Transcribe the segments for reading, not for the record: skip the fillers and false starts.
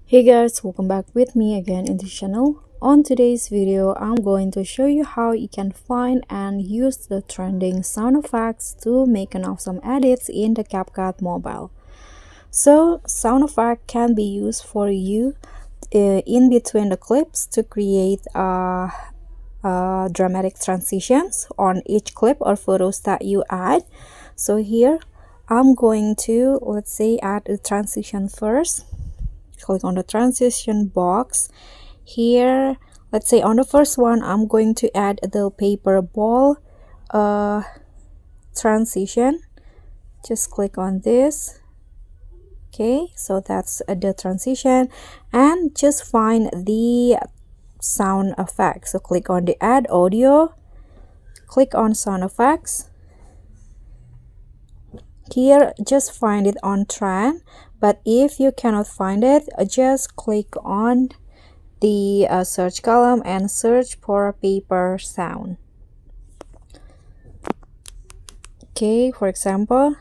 Hey guys, welcome back with me again in this channel. On today's video, I'm going to show you how you can find and use the trending sound effects to make an awesome edits in the CapCut mobile. So, sound effect can be used for you in between the clips to create dramatic transitions on each clip or photos that you add. So here, I'm going to, let's say, add a transition first. Click on the transition box. Here, let's say on the first one, I'm going to add the paper ball transition. Just click on this. Okay, so that's the transition, and just find the sound effects. So click on the add audio, click on sound effects. Here, just find it on trend, but if you cannot find it, just click on the search column and search for paper sound. Okay, for example,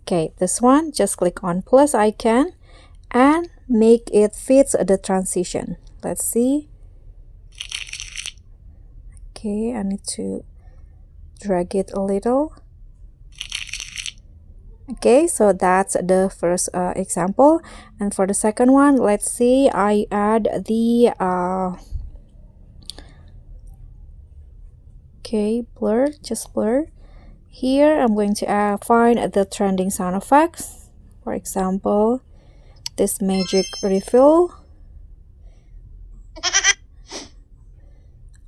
okay, this one, just click on plus icon and make it fit the transition. Let's see. Okay, I need to drag it a little. Okay, so that's the first example, and for the second one, let's see, I add the okay, blur, just blur. Here I'm going to find the trending sound effects. For example, this magic refill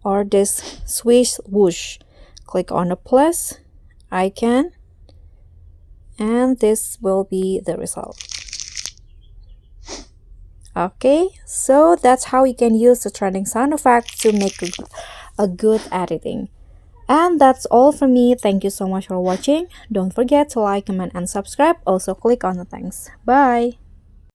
or this swish whoosh. Click on the plus icon and this will be the result. Okay, so that's how you can use the trending sound effect to make a good editing. And that's all from me. Thank you so much for watching. Don't forget to like, comment, and subscribe. Also click on the thanks. Bye.